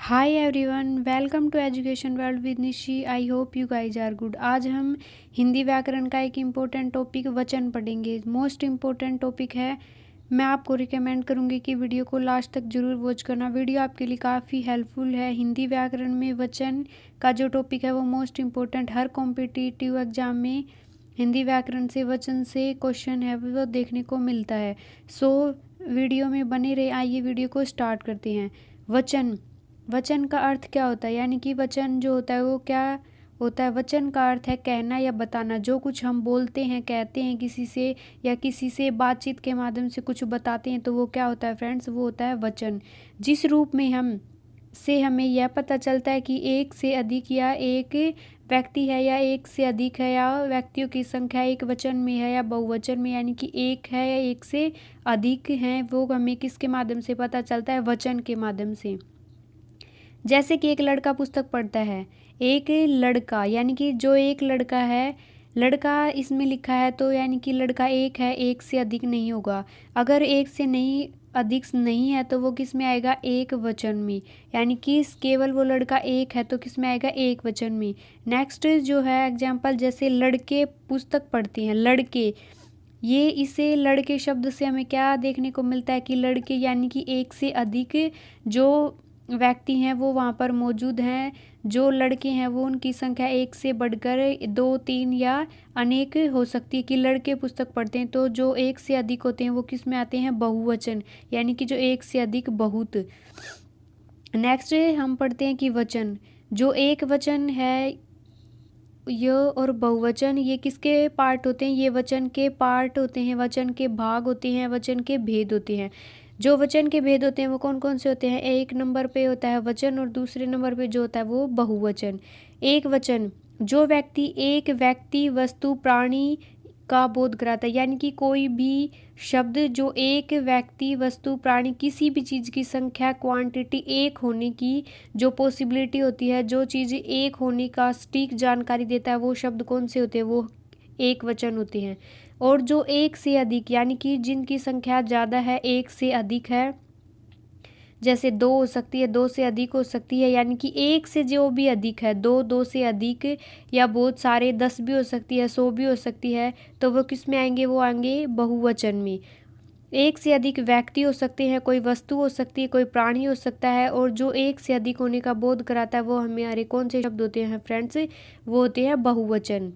Hi everyone, welcome to education world with Nishi. I hope you guys are good. आज हम हिंदी व्याकरण का एक इम्पोर्टेंट टॉपिक वचन पढ़ेंगे। मोस्ट इम्पोर्टेंट टॉपिक है। मैं आपको रिकमेंड करूँगी कि वीडियो को लास्ट तक जरूर वॉच करना। वीडियो आपके लिए काफ़ी हेल्पफुल है। हिंदी व्याकरण में वचन का जो टॉपिक है वो मोस्ट इम्पोर्टेंट, हर कॉम्पिटिटिव एग्जाम में हिंदी व्याकरण से वचन से क्वेश्चन है वो देखने को मिलता है। सो वीडियो में बने रहे। आइए वीडियो को स्टार्ट करते हैं। वचन, वचन का अर्थ क्या होता है, यानी कि वचन जो होता है वो क्या होता है। वचन का अर्थ है कहना या बताना। जो कुछ हम बोलते हैं, कहते हैं किसी से या किसी से बातचीत के माध्यम से कुछ बताते हैं तो वो क्या होता है फ्रेंड्स, वो होता है वचन। जिस रूप में हमें यह पता चलता है कि एक से अधिक या एक व्यक्ति है या एक से अधिक है या व्यक्तियों की संख्या एक वचन में है या बहुवचन में, यानी कि एक है या एक से अधिक हैं, वो हमें किसके माध्यम से पता चलता है, वचन के माध्यम से। जैसे कि एक लड़का पुस्तक पढ़ता है। एक लड़का यानी कि जो एक लड़का है, लड़का इसमें लिखा है तो यानी कि लड़का एक है, एक से अधिक नहीं होगा। अगर एक से नहीं अधिक नहीं है तो वो किस में आएगा, एक वचन में। यानी कि केवल वो लड़का एक है तो किस में आएगा, एक वचन में। नेक्स्ट जो है एग्जाम्पल, जैसे लड़के पुस्तक पढ़ते हैं। लड़के, ये इसे लड़के शब्द से हमें क्या देखने को मिलता है कि लड़के यानी कि एक से अधिक जो व्यक्ति हैं वो वहाँ पर मौजूद हैं। जो लड़के हैं वो उनकी संख्या एक से बढ़कर दो, तीन या अनेक हो सकती है। कि लड़के पुस्तक पढ़ते हैं तो जो एक से अधिक होते हैं वो किस में आते हैं, बहुवचन, यानी कि जो एक से अधिक बहुत। नेक्स्ट हम पढ़ते हैं कि वचन, जो एक वचन है य और बहुवचन, ये किसके पार्ट होते हैं, ये वचन के पार्ट होते हैं, वचन के भाग होते हैं, वचन के भेद होते हैं। जो वचन के भेद होते हैं वो कौन कौन से होते हैं, एक नंबर पे होता है वचन और दूसरे नंबर पे जो होता है वो बहुवचन। एक वचन, जो व्यक्ति एक व्यक्ति, वस्तु, प्राणी का बोध कराता है, यानी कि कोई भी शब्द जो एक व्यक्ति, वस्तु, प्राणी, किसी भी चीज़ की संख्या, क्वांटिटी एक होने की जो पॉसिबिलिटी होती है, जो चीज़ एक होने का सटीक जानकारी देता है, वो शब्द कौन से होते हैं, वो एक वचन होते हैं। और जो एक से अधिक यानी कि जिनकी संख्या ज़्यादा है, एक से अधिक है, जैसे दो हो सकती है, दो से अधिक हो सकती है, यानी कि एक से जो भी अधिक है, दो, दो से अधिक या बहुत सारे, 10 भी हो सकती है, 100 भी हो सकती है, तो वो किस में आएंगे, वो आएंगे बहुवचन में। एक से अधिक व्यक्ति हो सकते हैं, कोई वस्तु हो सकती है, कोई प्राणी हो सकता है, और जो एक से अधिक होने का बोध कराता है वो हमारे कौन से शब्द होते हैं फ्रेंड्स, वो होते हैं बहुवचन।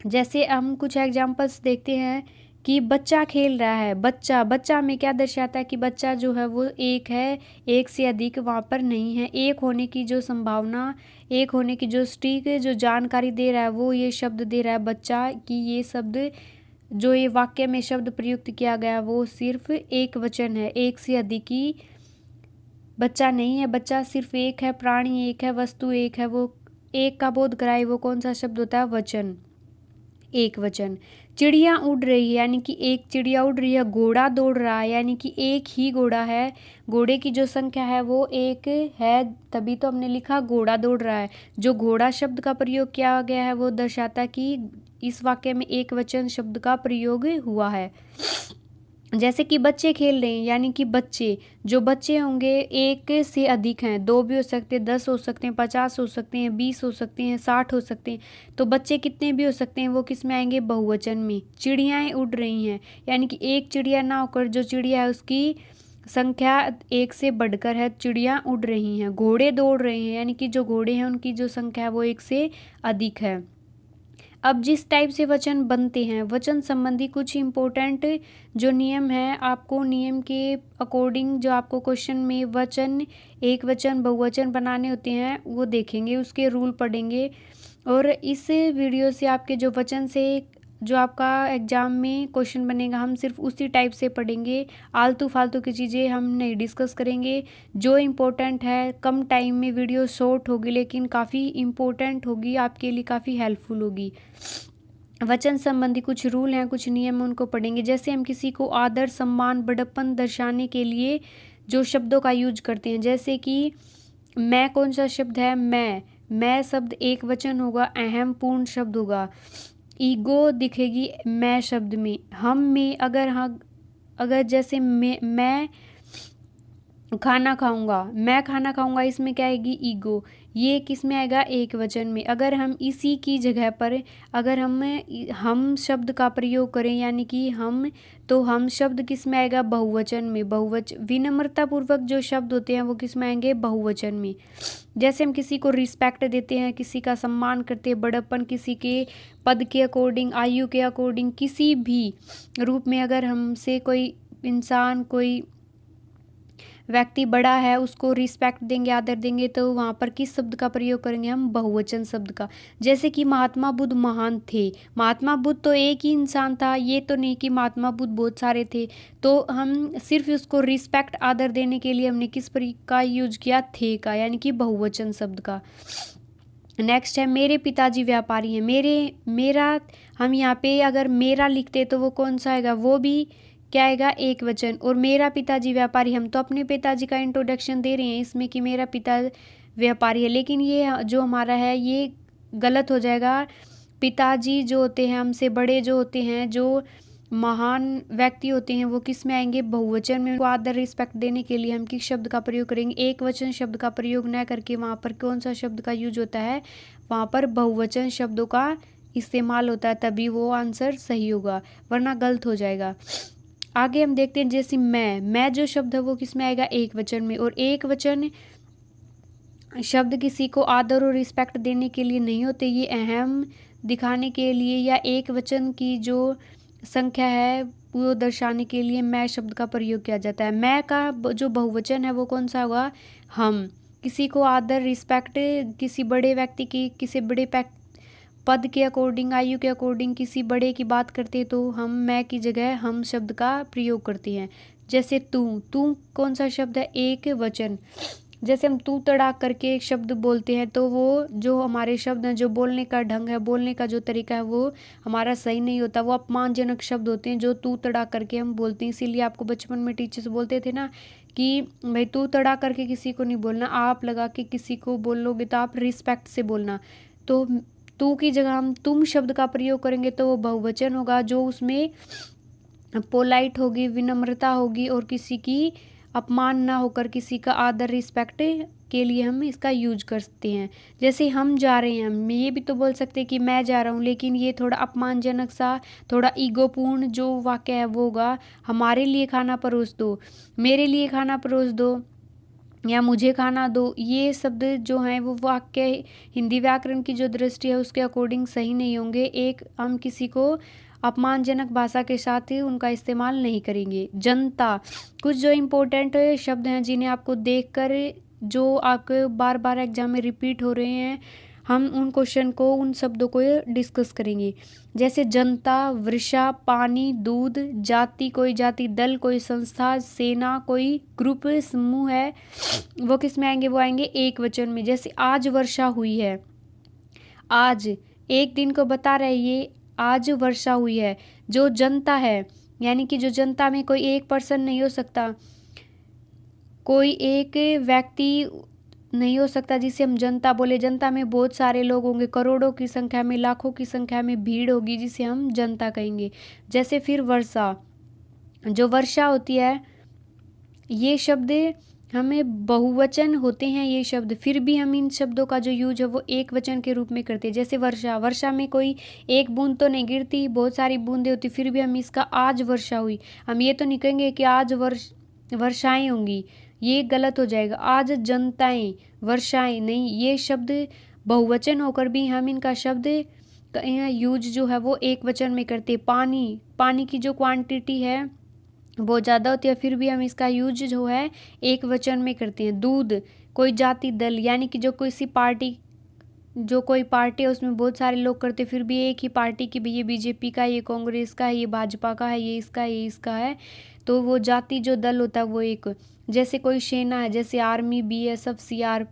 जैसे हम कुछ एग्जांपल्स देखते हैं कि बच्चा खेल रहा है। बच्चा, बच्चा में क्या दर्शाता है कि बच्चा जो है वो एक है, एक से अधिक वहाँ पर नहीं है। एक होने की जो संभावना, एक होने की जो सटीक जो जानकारी दे रहा है वो ये शब्द दे रहा है बच्चा, कि ये शब्द जो ये वाक्य में शब्द प्रयुक्त किया गया वो सिर्फ एक वचन है, एक से अधिक ही बच्चा नहीं है। बच्चा सिर्फ एक है, प्राणी एक है, वस्तु एक है, वो एक का बोध कराए, वो कौन सा शब्द होता है, वचन, एक वचन। चिड़िया उड़ रही है, यानी कि एक चिड़िया उड़ रही है। घोड़ा दौड़ रहा है, यानी कि एक ही घोड़ा है, घोड़े की जो संख्या है वो एक है, तभी तो हमने लिखा घोड़ा दौड़ रहा है। जो घोड़ा शब्द का प्रयोग किया गया है वो दर्शाता कि इस वाक्य में एक वचन शब्द का प्रयोग हुआ है। जैसे कि बच्चे खेल रहे हैं, यानी कि बच्चे, जो बच्चे होंगे एक से अधिक हैं, दो भी हो सकते हैं, 10 हो सकते हैं, 50 हो सकते हैं, 20 हो सकते हैं, 60 हो सकते हैं, तो बच्चे कितने भी हो सकते हैं, वो किस में आएंगे, बहुवचन में। चिड़ियाएँ उड़ रही हैं, यानी कि एक चिड़िया ना होकर जो चिड़िया है उसकी संख्या एक से बढ़कर है, चिड़िया उड़ रही हैं। घोड़े दौड़ रहे हैं, यानी कि जो घोड़े हैं उनकी जो संख्या है वो एक से अधिक है। अब जिस टाइप से वचन बनते हैं, वचन संबंधी कुछ इम्पोर्टेंट जो नियम है, आपको नियम के अकॉर्डिंग जो आपको क्वेश्चन में वचन, एक वचन, बहुवचन बनाने होते हैं वो देखेंगे, उसके रूल पढ़ेंगे। और इस वीडियो से आपके जो वचन से जो आपका एग्जाम में क्वेश्चन बनेगा, हम सिर्फ उसी टाइप से पढ़ेंगे। आलतू फालतू की चीज़ें हम नहीं डिस्कस करेंगे। जो इम्पोर्टेंट है, कम टाइम में वीडियो शॉर्ट होगी लेकिन काफ़ी इम्पोर्टेंट होगी, आपके लिए काफ़ी हेल्पफुल होगी। वचन संबंधी कुछ रूल हैं, कुछ नियम, उनको पढ़ेंगे। जैसे हम किसी को आदर, सम्मान, बड़प्पन दर्शाने के लिए जो शब्दों का यूज करते हैं, जैसे कि मैं कौन सा शब्द है, मैं शब्द एक वचन होगा, अहम पूर्ण शब्द होगा। ईगो दिखेगी मैं शब्द में। हम में अगर हाँ, अगर जैसे मैं खाना खाऊंगा, मैं खाना खाऊंगा, इसमें क्या आएगी ईगो। ये किस में आएगा एक वचन में। अगर हम इसी की जगह पर अगर हम शब्द का प्रयोग करें यानी कि हम, तो हम शब्द किस में आएगा बहुवचन में। विनम्रता पूर्वक जो शब्द होते हैं वो किस में आएंगे बहुवचन में। जैसे हम किसी को रिस्पेक्ट देते हैं, किसी का सम्मान करते हैं, बड़प्पन किसी के पद के अकॉर्डिंग, आयु के अकॉर्डिंग, किसी भी रूप में अगर हमसे कोई इंसान, कोई व्यक्ति बड़ा है उसको रिस्पेक्ट देंगे, आदर देंगे, तो वहाँ पर किस शब्द का प्रयोग करेंगे हम बहुवचन शब्द का। जैसे कि महात्मा बुद्ध महान थे, महात्मा बुद्ध तो एक ही इंसान था, ये तो नहीं कि महात्मा बुद्ध बहुत सारे थे। तो हम सिर्फ उसको रिस्पेक्ट आदर देने के लिए हमने किस का यूज किया थे का, यानी कि बहुवचन शब्द का। नेक्स्ट है मेरे पिताजी व्यापारी हैं। मेरा हम यहाँ पे अगर मेरा लिखते तो वो कौन सा आएगा, वो भी क्या आएगा एक वचन। और मेरा पिताजी व्यापारी, हम तो अपने पिताजी का इंट्रोडक्शन दे रहे हैं इसमें कि मेरा पिता व्यापारी है, लेकिन ये जो हमारा है ये गलत हो जाएगा। पिताजी जो होते हैं, हमसे बड़े जो होते हैं, जो महान व्यक्ति होते हैं, वो किस में आएंगे बहुवचन में। उनको आदर रिस्पेक्ट देने के लिए हम किस शब्द का प्रयोग करेंगे, एक वचन शब्द का प्रयोग न करके वहाँ पर कौन सा शब्द का यूज होता है, वहाँ पर बहुवचन शब्दों का इस्तेमाल होता है, तभी वो आंसर सही होगा, वरना गलत हो जाएगा। आगे हम देखते हैं जैसे मैं जो शब्द है वो किस में आएगा एक वचन में। और एक वचन शब्द किसी को आदर और रिस्पेक्ट देने के लिए नहीं होते, ये अहम दिखाने के लिए या एक वचन की जो संख्या है वो दर्शाने के लिए मैं शब्द का प्रयोग किया जाता है। मैं का जो बहुवचन है वो कौन सा होगा, हम। किसी को आदर रिस्पेक्ट, किसी बड़े व्यक्ति की, किसी बड़े पद के अकॉर्डिंग, आयु के अकॉर्डिंग किसी बड़े की बात करते हैं तो हम मैं की जगह हम शब्द का प्रयोग करते हैं। जैसे तू कौन सा शब्द है एक वचन। जैसे हम तू तड़ाक करके एक शब्द बोलते हैं तो वो जो हमारे शब्द हैं, जो बोलने का ढंग है, बोलने का जो तरीका है वो हमारा सही नहीं होता, वो अपमानजनक शब्द होते हैं जो तू तड़ाक करके हम बोलते हैं। इसीलिए आपको बचपन में टीचर्स बोलते थे ना कि भाई तू तड़ाक करके किसी को नहीं बोलना, आप लगा के किसी को बोलोगे तो आप रिस्पेक्ट से बोलना। तो तू की जगह हम तुम शब्द का प्रयोग करेंगे तो वो बहुवचन होगा, जो उसमें पोलाइट होगी, विनम्रता होगी और किसी की अपमान ना होकर किसी का आदर रिस्पेक्ट के लिए हम इसका यूज करते हैं। जैसे हम जा रहे हैं, हम ये भी तो बोल सकते हैं कि मैं जा रहा हूँ, लेकिन ये थोड़ा अपमानजनक सा, थोड़ा ईगोपूर्ण जो वाक्य है वो होगा, हमारे लिए खाना परोस दो, मेरे लिए खाना परोस दो, या मुझे खाना दो। ये शब्द जो हैं वो वाक्य हिंदी व्याकरण की जो दृष्टि है उसके अकॉर्डिंग सही नहीं होंगे। एक हम किसी को अपमानजनक भाषा के साथ ही उनका इस्तेमाल नहीं करेंगे। जनता, कुछ जो इम्पोर्टेंट शब्द हैं जिन्हें आपको देखकर जो आपके बार बार एग्जाम में रिपीट हो रहे हैं, हम उन क्वेश्चन को, उन शब्दों को डिस्कस करेंगे। जैसे जनता, वृषा, पानी, दूध, जाति, कोई जाति, दल, कोई संस्था, सेना, कोई ग्रुप, समूह है, वो किस में आएंगे, वो आएंगे एक वचन में। जैसे आज वर्षा हुई है, आज एक दिन को बता रहे ये आज वर्षा हुई है। जो जनता है यानी कि जो जनता में कोई एक पर्सन नहीं हो सकता, कोई एक व्यक्ति नहीं हो सकता जिसे हम जनता बोले। जनता में बहुत सारे लोग होंगे, करोड़ों की संख्या में, लाखों की संख्या में भीड़ होगी जिसे हम जनता कहेंगे। जैसे फिर वर्षा, जो वर्षा होती है, ये शब्द हमें बहुवचन होते हैं ये शब्द, फिर भी हम इन शब्दों का जो यूज है वो एक वचन के रूप में करते हैं। जैसे वर्षा, वर्षा में कोई एक बूंद तो नहीं गिरती, बहुत सारी बूंदें होती, फिर भी हम इसका आज वर्षा हुई, हम ये तो नहीं कहेंगे कि आज वर्षाएं होंगी, ये गलत हो जाएगा। आज जनताएं, वर्षाएं नहीं, ये शब्द बहुवचन होकर भी हम इनका शब्द यूज जो है वो एक वचन में करते। पानी, पानी की जो क्वांटिटी है बहुत ज़्यादा होती है, फिर भी हम इसका यूज जो है एक वचन में करते हैं। दूध, कोई जाति, दल, यानी कि जो कोई पार्टी है उसमें बहुत सारे लोग करते, फिर भी एक ही पार्टी की, ये बीजेपी का है, ये कांग्रेस का है, ये भाजपा का है, ये इसका है, ये इसका है, तो वो जाति जो दल होता है वो एक। जैसे कोई सेना है, जैसे आर्मी, बीएसएफ, सीआरपीएफ,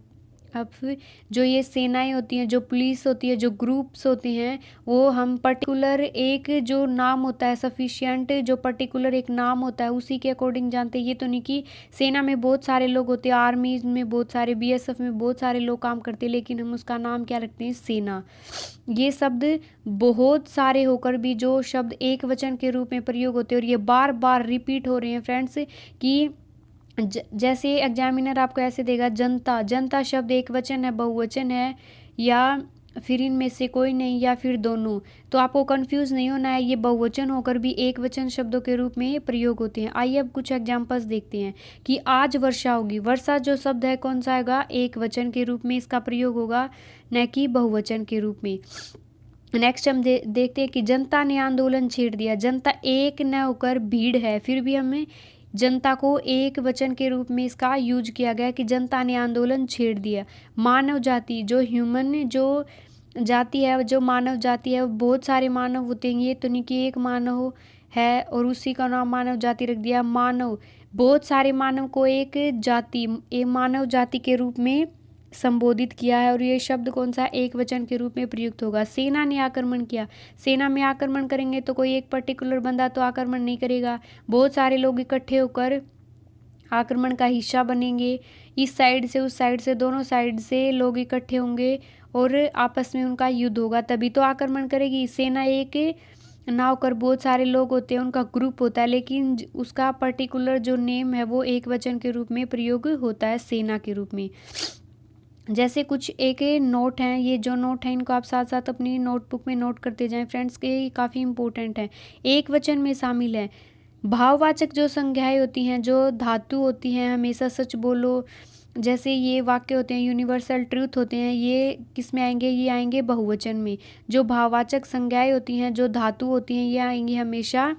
जो ये सेनाएं होती हैं, जो पुलिस होती है, जो ग्रुप्स होते हैं, वो हम पर्टिकुलर एक जो नाम होता है, सफिशिएंट जो पर्टिकुलर एक नाम होता है उसी के अकॉर्डिंग जानते हैं। ये तो नहीं कि सेना में बहुत सारे लोग होते हैं, आर्मी में बहुत सारे, बीएसएफ में बहुत सारे लोग काम करते हैं, लेकिन हम उसका नाम क्या रखते हैं, सेना। ये शब्द बहुत सारे होकर भी जो शब्द एक वचन के रूप में प्रयोग होते हैं और ये बार बार रिपीट हो रहे हैं फ्रेंड्स, कि जैसे एग्जामिनर आपको ऐसे देगा जनता, जनता शब्द एक वचन है, बहुवचन है, या फिर इनमें से कोई नहीं, या फिर दोनों। तो आपको कंफ्यूज नहीं होना है, ये बहुवचन होकर भी एक वचन शब्दों के रूप में प्रयोग होते हैं। आइए अब कुछ एग्जांपल्स देखते हैं कि आज वर्षा होगी। वर्षा जो शब्द है कौन सा होगा, एक वचन के रूप में इसका प्रयोग होगा, न कि बहुवचन के रूप में। नेक्स्ट हम देखते हैं कि जनता ने आंदोलन छेड़ दिया। जनता एक न होकर भीड़ है, फिर भी हमें जनता को एक वचन के रूप में इसका यूज किया गया कि जनता ने आंदोलन छेड़ दिया। मानव जाति, जो ह्यूमन जो जाति है, जो मानव जाति है, वो बहुत सारे मानव होते हैं, ये तो नहीं कि एक मानव है और उसी का नाम मानव जाति रख दिया। मानव, बहुत सारे मानव को एक जाति, एक मानव जाति के रूप में संबोधित किया है, और ये शब्द कौन सा, एक वचन के रूप में प्रयुक्त होगा। सेना ने आक्रमण किया। सेना में आक्रमण करेंगे तो कोई एक पर्टिकुलर बंदा तो आक्रमण नहीं करेगा, बहुत सारे लोग इकट्ठे होकर आक्रमण का हिस्सा बनेंगे। इस साइड से उस साइड से, दोनों साइड से लोग इकट्ठे होंगे और आपस में उनका युद्ध होगा, तभी तो आक्रमण करेगी। सेना एक ना होकर बहुत सारे लोग होते हैं, उनका ग्रुप होता है, लेकिन उसका पर्टिकुलर जो नेम है वो एक वचन के रूप में प्रयोग होता है, सेना के रूप में। जैसे कुछ एक नोट हैं, ये जो नोट हैं इनको आप साथ साथ अपनी नोटबुक में नोट करते जाएं फ्रेंड्स, के काफ़ी इंपॉर्टेंट है। एक वचन में शामिल है भाववाचक जो संज्ञाएं होती हैं, जो धातु होती हैं, हमेशा सच बोलो जैसे ये वाक्य होते हैं, यूनिवर्सल ट्रूथ होते हैं, ये किस में आएंगे, ये आएंगे बहुवचन में। जो भाववाचक संज्ञाएं होती हैं, जो धातु होती हैं, ये आएंगी हमेशा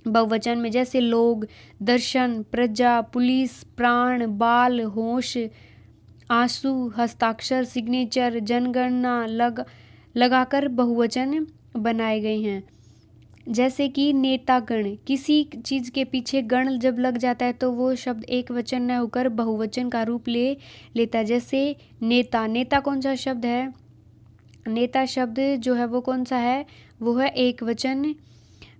बहुवचन में। जैसे लोग, दर्शन, प्रजा, पुलिस, प्राण, बाल, होश, आंसू, हस्ताक्षर, सिग्नेचर, जनगणना लगाकर बहुवचन बनाए गए हैं। जैसे कि नेतागण, किसी चीज़ के पीछे गण जब लग जाता है तो वो शब्द एक वचन न होकर बहुवचन का रूप लेता है। जैसे नेता, नेता कौन सा शब्द है, नेता शब्द जो है वो कौन सा है, वो है एक वचन।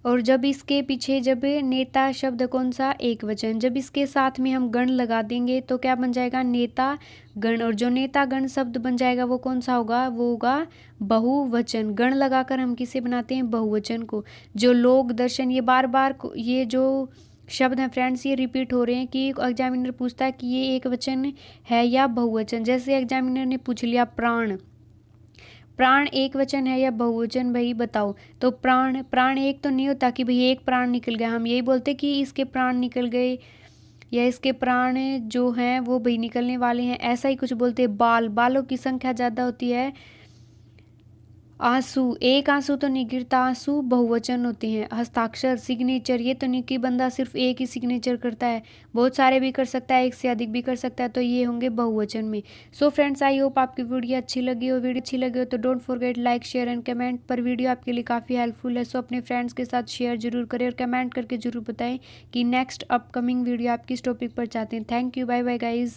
और जब इसके पीछे, जब नेता शब्द कौन सा, एक वचन, जब इसके साथ में हम गण लगा देंगे तो क्या बन जाएगा, नेता गण। और जो नेता गण शब्द बन जाएगा वो कौन सा होगा, वो होगा बहुवचन। गण लगाकर हम किसे बनाते हैं, बहुवचन को। जो लोग, दर्शन, ये बार बार ये जो शब्द हैं फ्रेंड्स, ये रिपीट हो रहे हैं कि एग्जामिनर पूछता है कि ये एक वचन है या बहुवचन। जैसे एग्जामिनर ने पूछ लिया प्राण, प्राण एक वचन है या बहुवचन, भाई बताओ। तो प्राण, प्राण एक तो नहीं होता कि भाई एक प्राण निकल गया, हम यही बोलते कि इसके प्राण निकल गए या इसके प्राण जो हैं वो भाई निकलने वाले हैं, ऐसा ही कुछ बोलते हैं। बाल, बालों की संख्या ज़्यादा होती है। आंसू, एक आंसू तो नहीं गिरता, आंसू बहुवचन होते हैं। हस्ताक्षर, सिग्नेचर, ये तो नहीं कि बंदा सिर्फ एक ही सिग्नेचर करता है, बहुत सारे भी कर सकता है, एक से अधिक भी कर सकता है, तो ये होंगे बहुवचन में। सो फ्रेंड्स, आई होप आपकी वीडियो अच्छी लगी हो। वीडियो अच्छी लगी हो तो don't forget like, share and comment. पर वीडियो आपके लिए काफ़ी हेल्पफुल है, सो अपने फ्रेंड्स के साथ शेयर जरूर करें और कमेंट करके जरूर बताएं कि नेक्स्ट अपकमिंग वीडियो आप किस टॉपिक पर चाहते हैं। Thank you, bye bye guys.